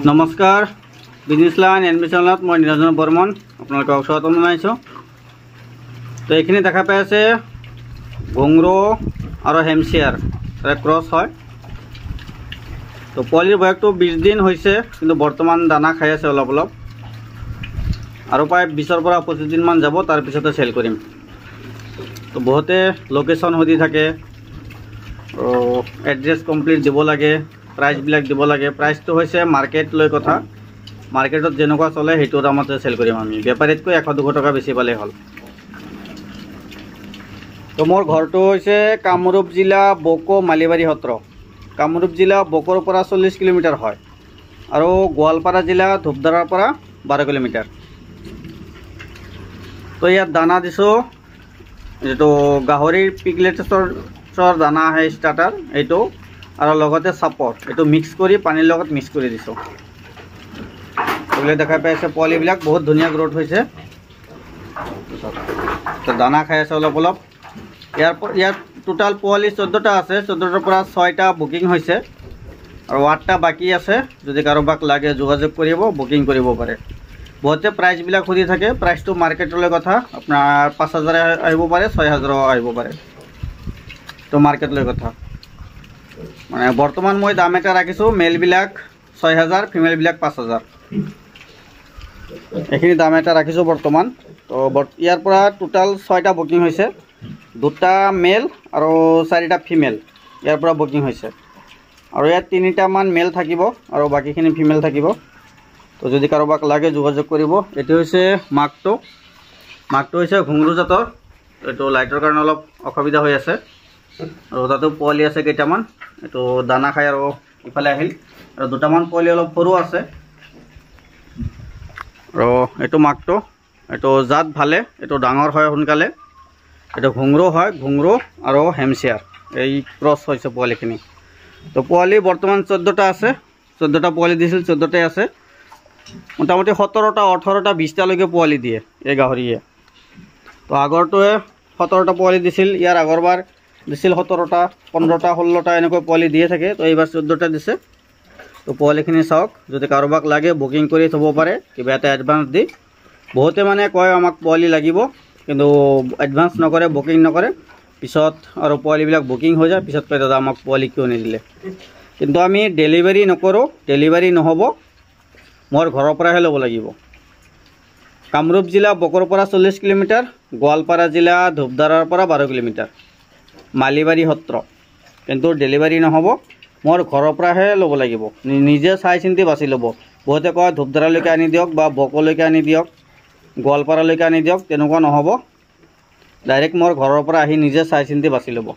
নমস্কাৰ business line এডমিশ্যনত মই নিৰঞ্জন বৰ্মন আপোনালোকক স্বাগতম জনাইছোঁ। তো এইখিনি দেখা পাই আছে ঘুংৰু আৰু হেমচিয়াৰ ক্ৰছ হয়। তো পোৱালিৰ বয়সটো 20 দিন হৈছে, কিন্তু বৰ্তমান দানা খাই আছে অলপ অলপ, আৰু প্ৰায় 20 পৰা 25 দিনমান যাব, তাৰপিছতে চেল কৰিম। তো বহুতে লোকেশ্যন সুধি থাকে, এড্ৰেছ কমপ্লিট দিব লাগে, প্ৰাইচবিলাক দিব লাগে। প্ৰাইচটো হৈছে মাৰ্কেট লৈ কথা, মাৰ্কেটত যেনেকুৱা চলে সেইটো দামতে চেল কৰিম আমি। বেপাৰীতকৈ 100-200 টকা বেছি পালেই হ'ল। তো মোৰ ঘৰটো হৈছে কামৰূপ জিলা বকো মালিবাৰী সত্ৰ। কামৰূপ জিলা বকোৰ পৰা 40 কিলোমিটাৰ হয়, আৰু গোৱালপাৰা জিলা ধূপধাৰাৰ পৰা 12 কিলোমিটাৰ। তো ইয়াত দানা দিছোঁ, যিটো গাহৰিৰ পিগলেটছৰ দানা আহে ষ্টাৰ্টাৰ, এইটো আৰু লগতে চাপৰ, এইটো মিক্স কৰি পানীৰ লগত মিক্স কৰি দিছোঁ। এইবিলাক দেখা পাই আছে, পোৱালিবিলাক বহুত ধুনীয়া গ্ৰোথ হৈছে। তো দানা খাই আছে অলপ অলপ। ইয়াত টোটাল পোৱালি 14টা আছে, 14টাৰ পৰা 6টা বুকিং হৈছে, আৰু 8টা বাকী আছে। যদি কাৰোবাক লাগে যোগাযোগ কৰিব, বুকিং কৰিব পাৰে। বহুতে প্ৰাইচবিলাক সুধি থাকে, প্ৰাইচটো মাৰ্কেটলৈ কথা, আপোনাৰ 5000 আহিব পাৰে, 6000 আহিব পাৰে। তো মাৰ্কেটলৈ কথা, মানে বৰ্তমান মই দাম এটা ৰাখিছোঁ, মেলবিলাক 6000, ফিমেলবিলাক 5000, এইখিনি দাম এটা ৰাখিছোঁ বৰ্তমান। তো ইয়াৰ পৰা টোটাল 6টা বুকিং হৈছে, 2টা মেল আৰু 4টা ফিমেল ইয়াৰ পৰা বুকিং হৈছে, আৰু ইয়াত 3টামান মেল থাকিব আৰু বাকীখিনি ফিমেল থাকিব। তো যদি কাৰোবাক লাগে যোগাযোগ কৰিব। এইটো হৈছে মাকটো হৈছে ঘুংৰু জাতৰ। এইটো লাইটৰ কাৰণে অলপ অসুবিধা হৈ আছে, আৰু তাতো পোৱালি আছে কেইটামান, এইটো দানা খাই আৰু ইফালে আহিল, আৰু 2টামান পোৱালি অলপ সৰু আছে। আৰু এইটো মাকটো, এইটো জাত ভালে, এইটো ডাঙৰ হয় সোনকালে। এইটো ঘুংৰু হয়, ঘুংৰু আৰু হেমচিয়াৰ এই ক্ৰছ হৈছে পোৱালিখিনি। তো পোৱালি বৰ্তমান 14টা আছে, 14টা পোৱালি দিছিল, 14টাই আছে। মোটামুটি 17টা, 18টা, 20টালৈকে পোৱালি দিয়ে এই গাহৰিয়ে। তো আগৰটোৱে 17টা পোৱালি দিছিল, ইয়াৰ আগৰবাৰ দিছিল 17টা, 15টা, 16টা এনেকৈ পোৱালি দিয়ে থাকে। তো এইবাৰ 14টা দিছে। তো পোৱালিখিনি চাওক, যদি কাৰোবাক লাগে বুকিং কৰি থ'ব পাৰে, কিবা এটা এডভান্স দি। বহুতে মানে কয় আমাক পোৱালি লাগিব, কিন্তু এডভান্স নকৰে, বুকিং নকৰে, পিছত আৰু পোৱালিবিলাক বুকিং হৈ যায়, পিছত কয় দাদা আমাক পোৱালি কিয় নিদিলে। কিন্তু আমি ডেলিভাৰী নকৰোঁ, ডেলিভাৰী নহ'ব, মোৰ ঘৰৰ পৰাহে ল'ব লাগিব। কামৰূপ জিলা বকোৰ পৰা 40 কিলোমিটাৰ, গোৱালপাৰা জিলা ধূপধাৰাৰ পৰা 12 কিলোমিটাৰ, মালিবাৰী সত্ৰ। কিন্তু ডেলিভাৰী নহ'ব, মোৰ ঘৰৰ পৰাহে ল'ব লাগিব, নিজে চাই চিন্তি বাছি ল'ব। বহুতে কয় ধূপধাৰালৈকে আনি দিয়ক, বা বকোলৈকে আনি দিয়ক, গোৱালপাৰালৈকে আনি দিয়ক, তেনেকুৱা নহ'ব। ডাইৰেক্ট মোৰ ঘৰৰ পৰা আহি নিজে চাই চিন্তি বাছি ল'ব।